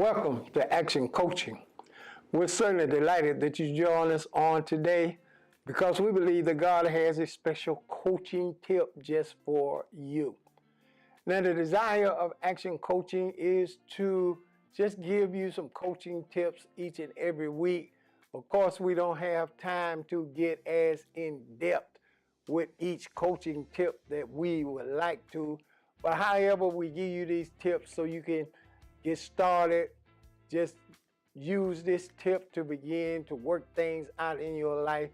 Welcome to Action Coaching. We're certainly delighted that you join us on today because we believe that God has a special coaching tip just for you. Now, the desire of Action Coaching is to just give you some coaching tips each and every week. Of course, we don't have time to get as in depth with each coaching tip that we would like to, but however, we give you these tips so you can get started. Just use this tip to begin to work things out in your life.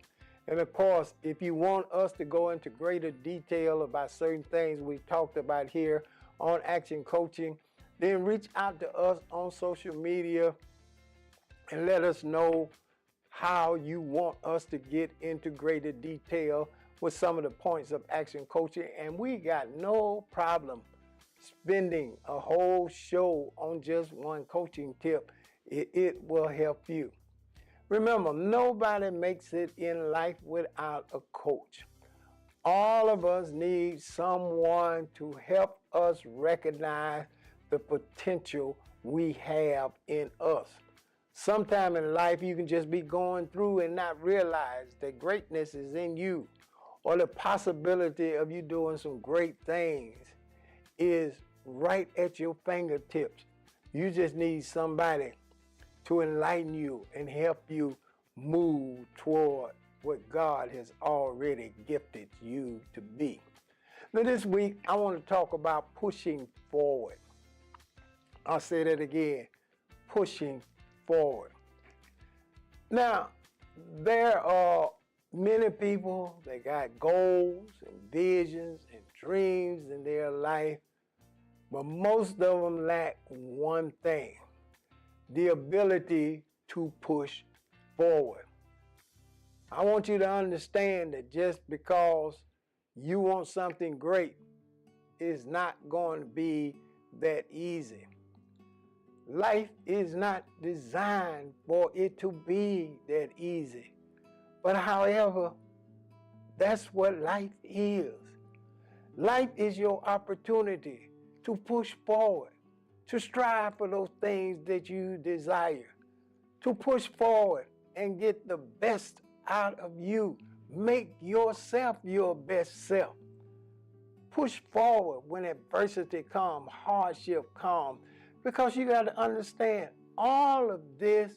And of course, if you want us to go into greater detail about certain things we talked about here on Action Coaching, then reach out to us on social media and let us know how you want us to get into greater detail with some of the points of Action Coaching. And we got no problem spending a whole show on just one coaching tip. It will help you. Remember, nobody makes it in life without a coach. All of us need someone to help us recognize the potential we have in us. Sometime in life, you can just be going through and not realize that greatness is in you, or the possibility of you doing some great things is right at your fingertips. You just need somebody to enlighten you and help you move toward what God has already gifted you to be. Now this week, I want to talk about pushing forward. I'll say that again, pushing forward. Now, there are many people that got goals and visions and dreams in their life, but most of them lack one thing: the ability to push forward. I want you to understand that just because you want something great, it's not going to be that easy. Life is not designed for it to be that easy. But however, that's what life is. Life is your opportunity to push forward, to strive for those things that you desire, to push forward and get the best out of you. Make yourself your best self. Push forward when adversity comes, hardship comes, because you got to understand all of this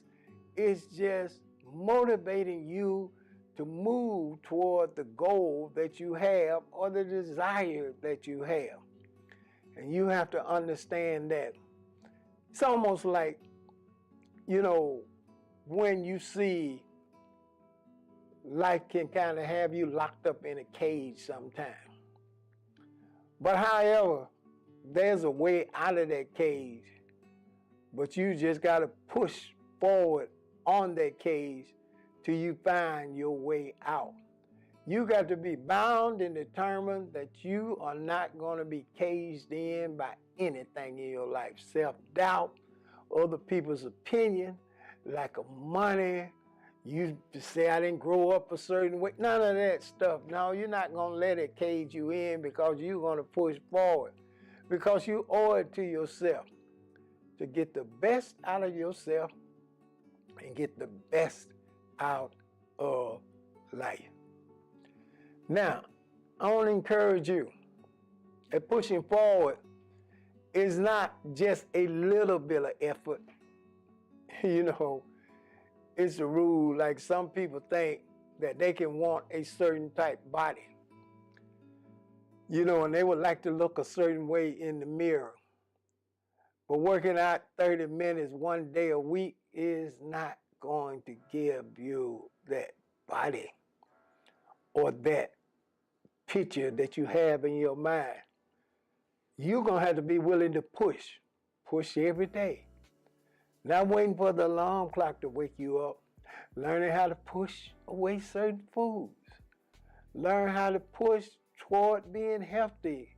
is just motivating you to move toward the goal that you have or the desire that you have. And you have to understand that it's almost like, when you see life can kind of have you locked up in a cage sometime. But however, there's a way out of that cage. But you just got to push forward on that cage till you find your way out. You got to be bound and determined that you are not going to be caged in by anything in your life. Self-doubt, other people's opinion, lack of money. You say, I didn't grow up a certain way. None of that stuff. No, you're not going to let it cage you in, because you're going to push forward. Because you owe it to yourself to get the best out of yourself and get the best out of life. Now, I want to encourage you that pushing forward is not just a little bit of effort. It's a rule. Like, some people think that they can want a certain type body, and they would like to look a certain way in the mirror. But working out 30 minutes one day a week is not going to give you that body or that picture that you have in your mind. You're going to have to be willing to push every day. Not waiting for the alarm clock to wake you up. Learning how to push away certain foods. Learn how to push toward being healthy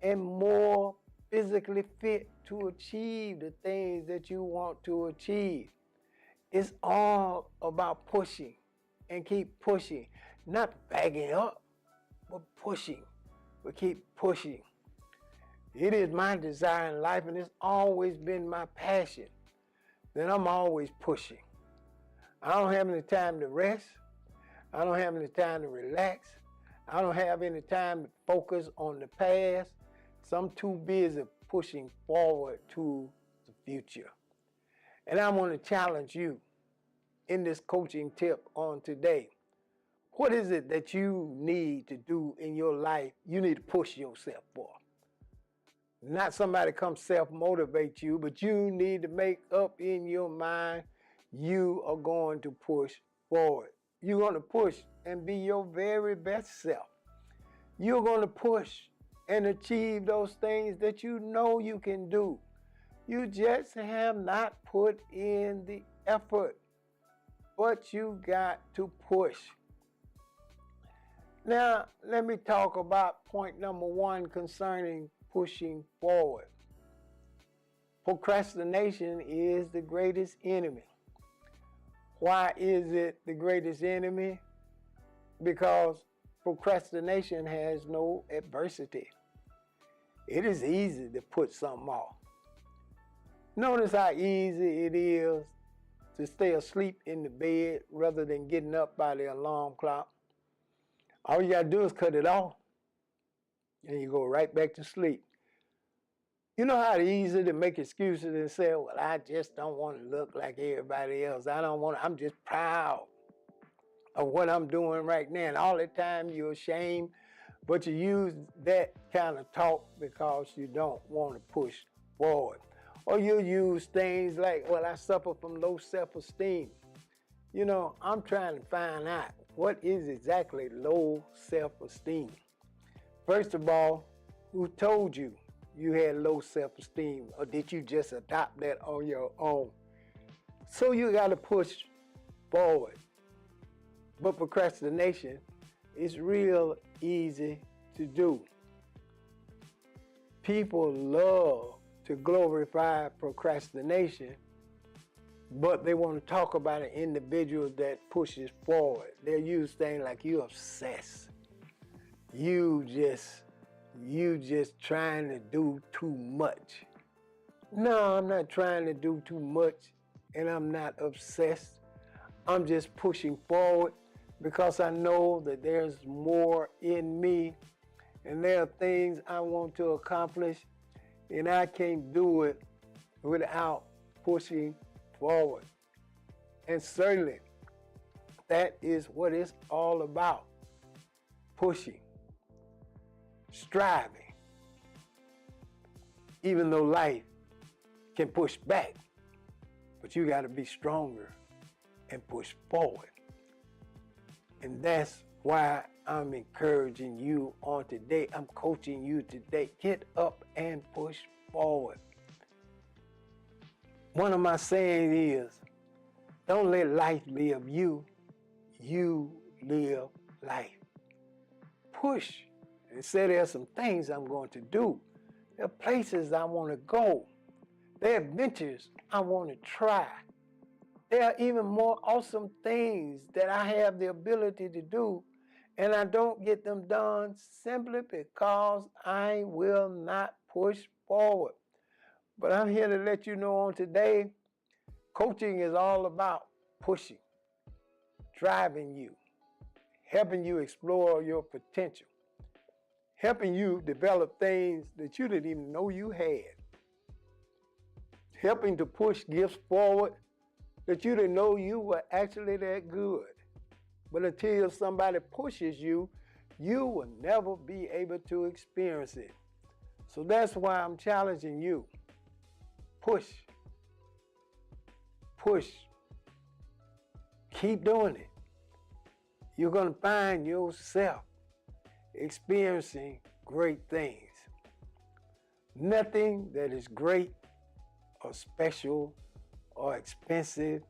and more physically fit to achieve the things that you want to achieve. It's all about pushing, and keep pushing. Not backing up, but pushing. But keep pushing. It is my desire in life, and it's always been my passion, then I'm always pushing. I don't have any time to rest. I don't have any time to relax. I don't have any time to focus on the past. So I'm too busy pushing forward to the future. And I want to challenge you in this coaching tip on today. What is it that you need to do in your life? You need to push yourself for. Not somebody come self-motivate you, but you need to make up in your mind you are going to push forward. You're going to push and be your very best self. You're going to push and achieve those things that you know you can do. You just have not put in the effort, but you got to push. Now, let me talk about point number 1 concerning pushing forward. Procrastination is the greatest enemy. Why is it the greatest enemy? Because procrastination has no adversity. It is easy to put something off. Notice how easy it is to stay asleep in the bed rather than getting up by the alarm clock. All you gotta do is cut it off, and you go right back to sleep. You know how easy to make excuses and say, well, I just don't want to look like everybody else. I'm just proud of what I'm doing right now. And all the time you're ashamed, but you use that kind of talk because you don't want to push forward. Or you use things like, well, I suffer from low self-esteem. You know, I'm trying to find out what is exactly low self-esteem. First of all, who told you you had low self-esteem, or did you just adopt that on your own? So you got to push forward. But procrastination is real easy to do. People love to glorify procrastination, but they want to talk about an individual that pushes forward. They'll use things like, you obsessed. You just trying to do too much. No, I'm not trying to do too much, and I'm not obsessed. I'm just pushing forward because I know that there's more in me, and there are things I want to accomplish, and I can't do it without pushing forward. And certainly, that is what it's all about. Pushing. Striving. Even though life can push back, but you got to be stronger and push forward. And that's why I'm encouraging you on today. I'm coaching you today. Get up and push forward. One of my sayings is, don't let life live you. You live life. Push. And say there are some things I'm going to do. There are places I want to go. There are adventures I want to try. There are even more awesome things that I have the ability to do, and I don't get them done simply because I will not push forward. But I'm here to let you know on today, coaching is all about pushing, driving you, helping you explore your potential, helping you develop things that you didn't even know you had, helping to push gifts forward that you didn't know you were actually that good. But until somebody pushes you, you will never be able to experience it. So that's why I'm challenging you. Push. Push. Keep doing it. You're going to find yourself experiencing great things. Nothing that is great or special or expensive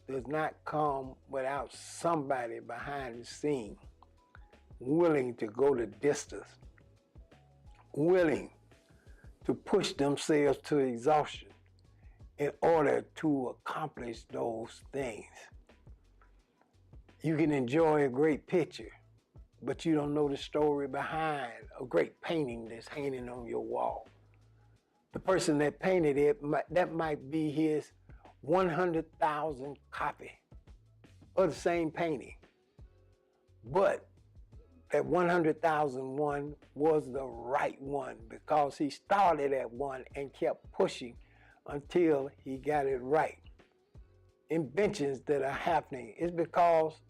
does not come without somebody behind the scene willing to go the distance, willing to push themselves to exhaustion in order to accomplish those things. You can enjoy a great picture, but you don't know the story behind a great painting that's hanging on your wall. The person that painted it, that might be his 100,000 copies of the same painting. But that 100,000 one was the right one because he started at one and kept pushing until he got it right. Inventions that are happening is because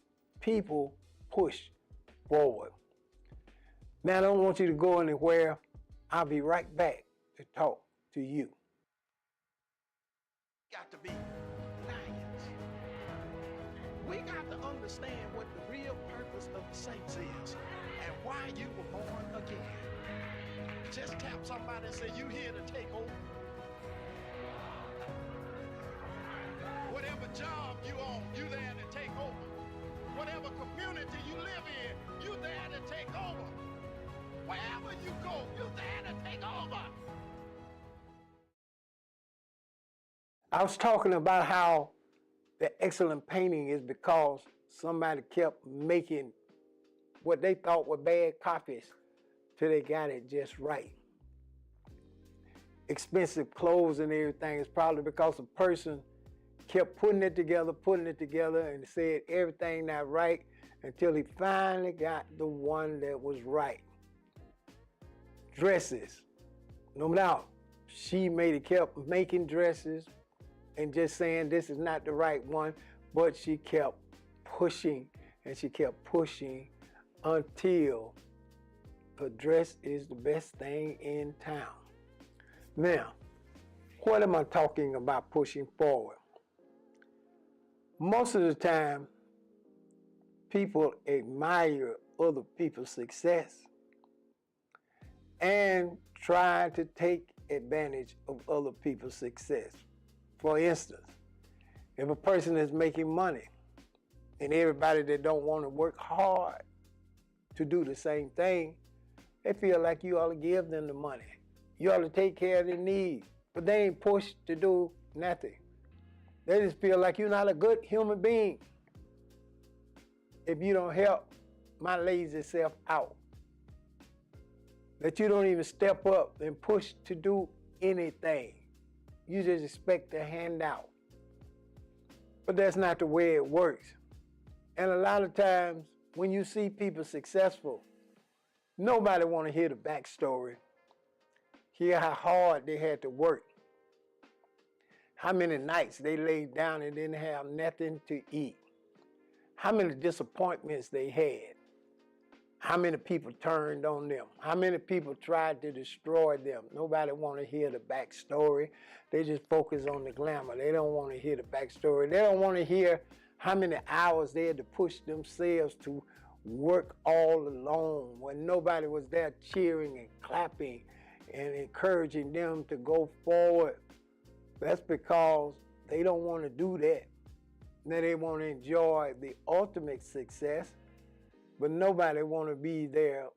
people push forward. Now, I don't want you to go anywhere. I'll be right back to talk to you. Got to be lions. We got to understand what the real purpose of the saints is and why you were born again. Just tap somebody and say, you here to take over. Whatever job you own, you there to take over. Whatever community you live in, you there to take over. Wherever you go, you there to take over. I was talking about how the excellent painting is because somebody kept making what they thought were bad copies till they got it just right. Expensive clothes and everything is probably because a person kept putting it together, and said everything not right until he finally got the one that was right. Dresses, no doubt, she kept making dresses and just saying this is not the right one, but she kept pushing and she kept pushing until the dress is the best thing in town. Now, what am I talking about pushing forward? Most of the time, people admire other people's success and try to take advantage of other people's success. For instance, if a person is making money and everybody that don't want to work hard to do the same thing, they feel like you ought to give them the money. You ought to take care of their needs, but they ain't pushed to do nothing. They just feel like you're not a good human being if you don't help my lazy self out. That you don't even step up and push to do anything. You just expect a handout. But that's not the way it works. And a lot of times when you see people successful, nobody want to hear the backstory. Hear how hard they had to work. How many nights they laid down and didn't have nothing to eat. How many disappointments they had. How many people turned on them. How many people tried to destroy them. Nobody want to hear the backstory. They just focus on the glamour. They don't want to hear the backstory. They don't want to hear how many hours they had to push themselves to work all alone when nobody was there cheering and clapping and encouraging them to go forward. That's because they don't want to do that. Now they want to enjoy the ultimate success, but nobody want to be there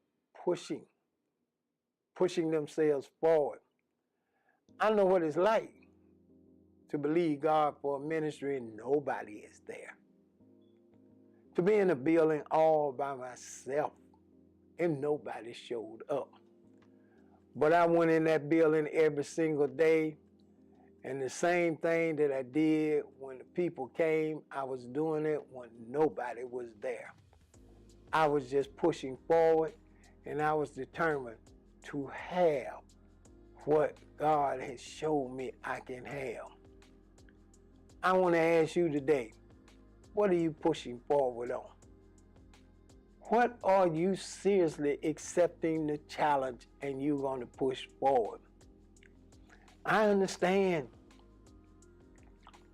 pushing themselves forward. I know what it's like to believe God for a ministry and nobody is there. To be in a building all by myself and nobody showed up. But I went in that building every single day, and the same thing that I did when the people came, I was doing it when nobody was there. I was just pushing forward, and I was determined to have what God has shown me I can have. I want to ask you today, what are you pushing forward on? What are you seriously accepting the challenge and you're going to push forward? I understand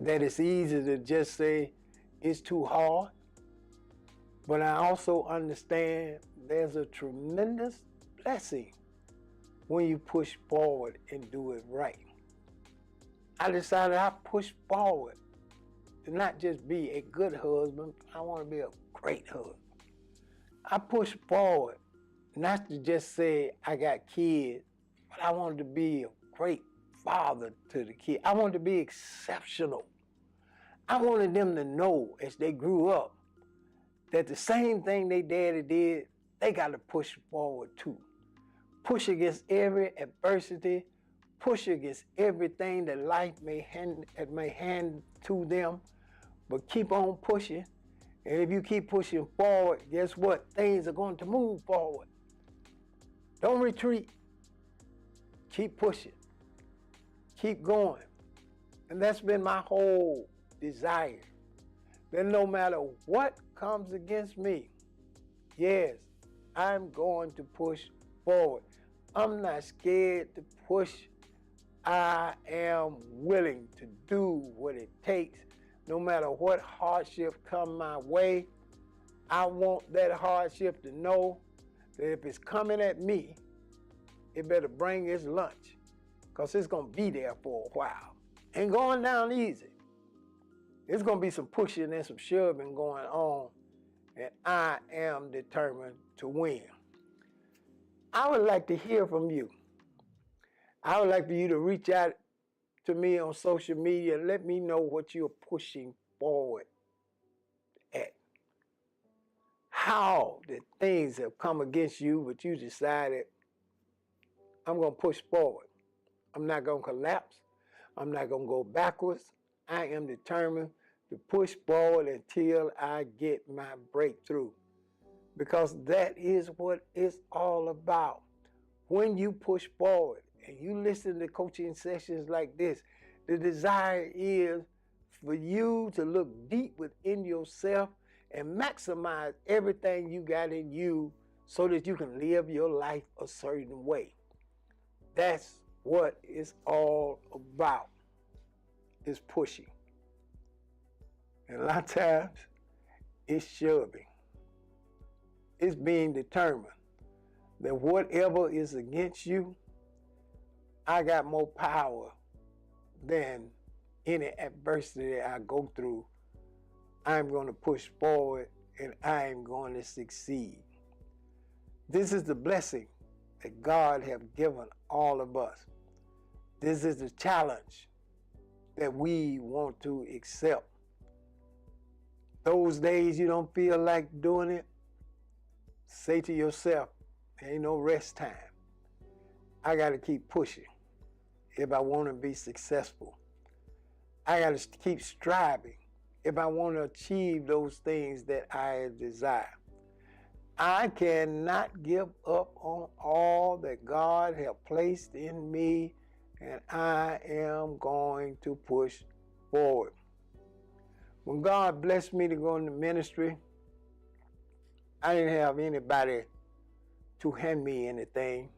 that it's easy to just say it's too hard, but I also understand there's a tremendous blessing when you push forward and do it right. I decided I push forward to not just be a good husband, I want to be a great husband. I push forward not to just say I got kids, but I wanted to be a great father to the kids. I wanted to be exceptional. I wanted them to know as they grew up that the same thing they daddy did, they got to push forward too. Push against every adversity, push against everything that life may hand to them, but keep on pushing. And if you keep pushing forward, guess what? Things are going to move forward. Don't retreat. Keep pushing. Keep going. And that's been my whole desire. That no matter what comes against me, yes, I'm going to push forward. I'm not scared to push. I am willing to do what it takes. No matter what hardship come my way, I want that hardship to know that if it's coming at me, it better bring its lunch, because it's going to be there for a while. Ain't going down easy. There's going to be some pushing and some shoving going on, and I am determined to win. I would like to hear from you. I would like for you to reach out to me on social media and let me know what you're pushing forward at. How the things have come against you, but you decided, I'm going to push forward. I'm not going to collapse. I'm not going to go backwards. I am determined to push forward until I get my breakthrough. Because that is what it's all about. When you push forward and you listen to coaching sessions like this, the desire is for you to look deep within yourself and maximize everything you got in you so that you can live your life a certain way. That's what it's all about, is pushing. And a lot of times, it's shoving. It's being determined that whatever is against you, I got more power than any adversity I go through. I'm going to push forward and I am going to succeed. This is the blessing that God has given all of us. This is the challenge that we want to accept. Those days you don't feel like doing it, say to yourself, there ain't no rest time. I got to keep pushing if I want to be successful. I got to keep striving if I want to achieve those things that I desire. I cannot give up on all that God has placed in me, and I am going to push forward. When God blessed me to go into ministry, I didn't have anybody to hand me anything.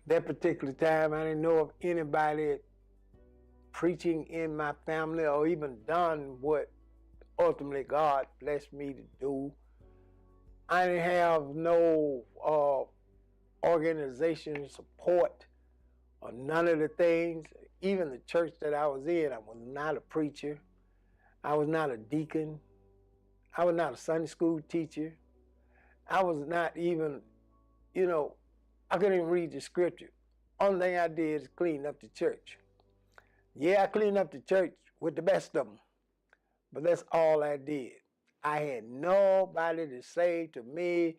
That particular time, I didn't know of anybody preaching in my family or even done what ultimately God blessed me to do. I didn't have no organization support or none of the things. Even the church that I was in, I was not a preacher. I was not a deacon. I was not a Sunday school teacher. I was not even, I couldn't even read the scripture. Only thing I did is clean up the church. Yeah, I cleaned up the church with the best of them, but that's all I did. I had nobody to say to me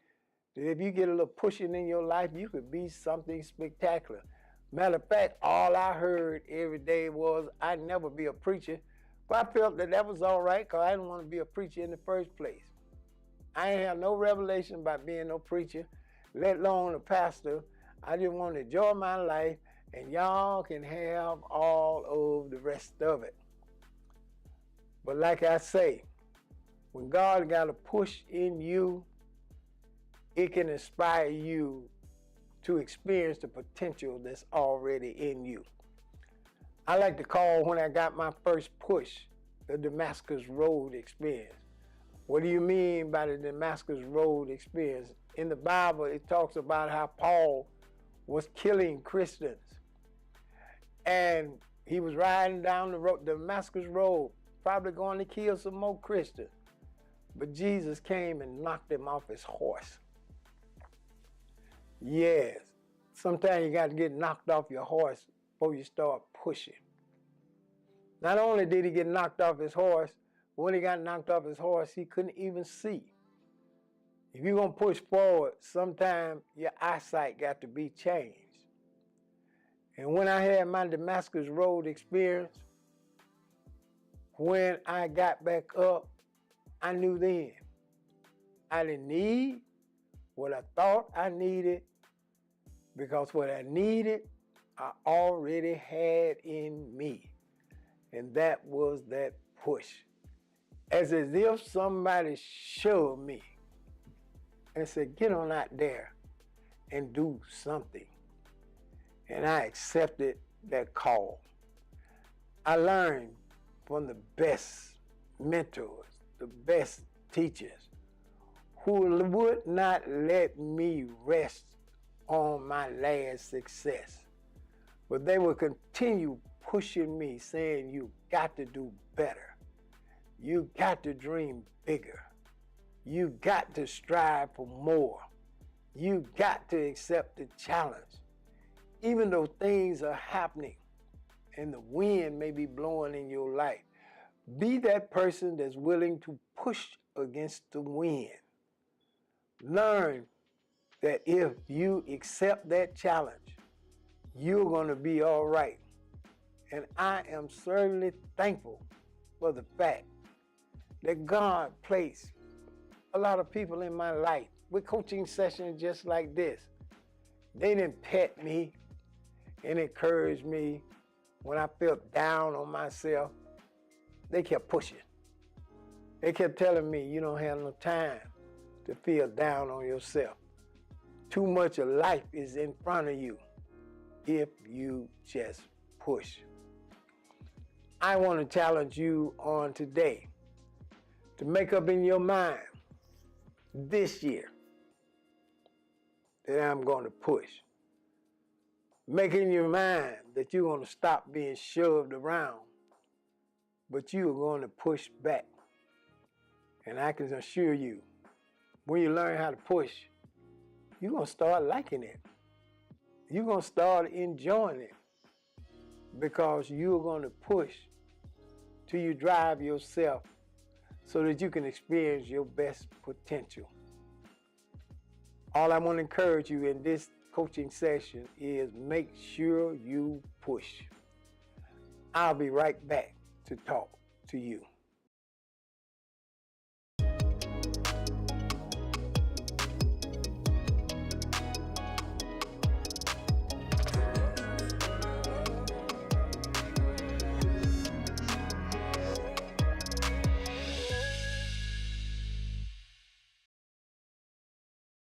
that if you get a little pushing in your life, you could be something spectacular. Matter of fact, all I heard every day was I'd never be a preacher, but I felt that was all right because I didn't want to be a preacher in the first place. I ain't have no revelation about being no preacher, let alone a pastor. I just want to enjoy my life, and y'all can have all of the rest of it. But like I say, when God got a push in you, it can inspire you to experience the potential that's already in you. I like to call when I got my first push the Damascus Road experience. What do you mean by the Damascus Road experience? In the Bible, it talks about how Paul was killing Christians. And he was riding down the road, Damascus Road, probably going to kill some more Christians. But Jesus came and knocked him off his horse. Yes, sometimes you got to get knocked off your horse before you start pushing. Not only did he get knocked off his horse, when he got knocked off his horse, he couldn't even see. If you're going to push forward, sometimes your eyesight got to be changed. And when I had my Damascus Road experience, when I got back up, I knew then I didn't need what I thought I needed, because what I needed, I already had in me. And that was that push. As if somebody shoved me and said, get on out there and do something. And I accepted that call. I learned from the best mentors, the best teachers, who would not let me rest on my last success. But they would continue pushing me, saying, you got to do better. You got to dream bigger. You got to strive for more. You got to accept the challenge. Even though things are happening and the wind may be blowing in your life, be that person that's willing to push against the wind. Learn that if you accept that challenge, you're going to be all right. And I am certainly thankful for the fact that God placed a lot of people in my life with coaching sessions just like this. They didn't pet me and encourage me when I felt down on myself. They kept pushing. They kept telling me, you don't have no time to feel down on yourself. Too much of life is in front of you if you just push. I want to challenge you on today to make up in your mind this year that I'm going to push. Make in your mind that you're going to stop being shoved around, but you are going to push back. And I can assure you, when you learn how to push, you're going to start liking it. You're going to start enjoying it, because you're going to push till you drive yourself so that you can experience your best potential. All I want to encourage you in this coaching session is make sure you push. I'll be right back to talk to you.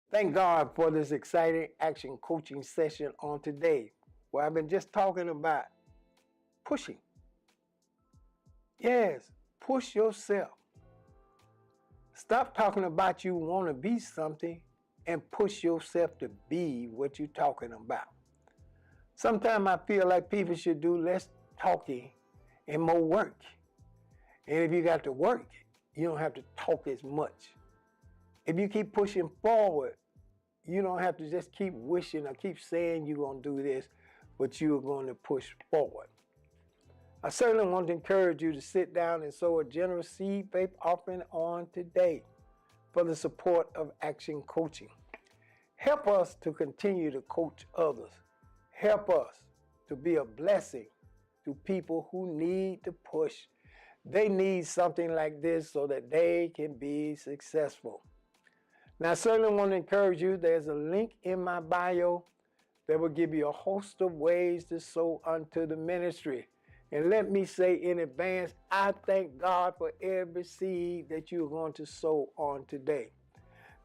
Thank God for this exciting action coaching session on today, where I've been just talking about pushing. Yes, push yourself. Stop talking about you want to be something and push yourself to be what you're talking about. Sometimes I feel like people should do less talking and more work. And if you got to work, you don't have to talk as much. If you keep pushing forward, you don't have to just keep wishing or keep saying you're going to do this, but you're going to push forward. I certainly want to encourage you to sit down and sow a generous seed faith offering on today for the support of Action Coaching. Help us to continue to coach others. Help us to be a blessing to people who need to push. They need something like this so that they can be successful. Now, I certainly want to encourage you. There's a link in my bio that will give you a host of ways to sow unto the ministry. And let me say in advance, I thank God for every seed that you're going to sow on today.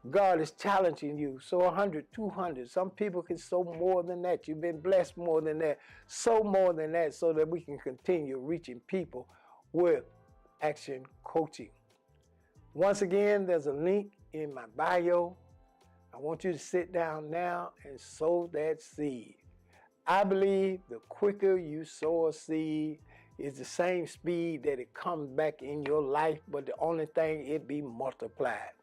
God is challenging you. Sow 100, 200. Some people can sow more than that. You've been blessed more than that. Sow more than that so that we can continue reaching people with Action Coaching. Once again, there's a link in my bio. I want you to sit down now and sow that seed. I believe the quicker you sow a seed is the same speed that it comes back in your life, but the only thing, it be multiplied.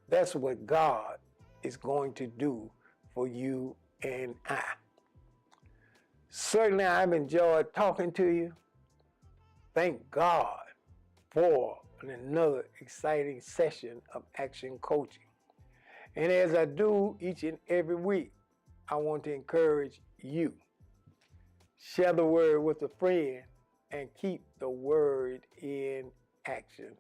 That's what God is going to do for you and I. Certainly, I've enjoyed talking to you. Thank God for another exciting session of Action Coaching. And as I do each and every week, I want to encourage you share the word with a friend, and keep the word in action.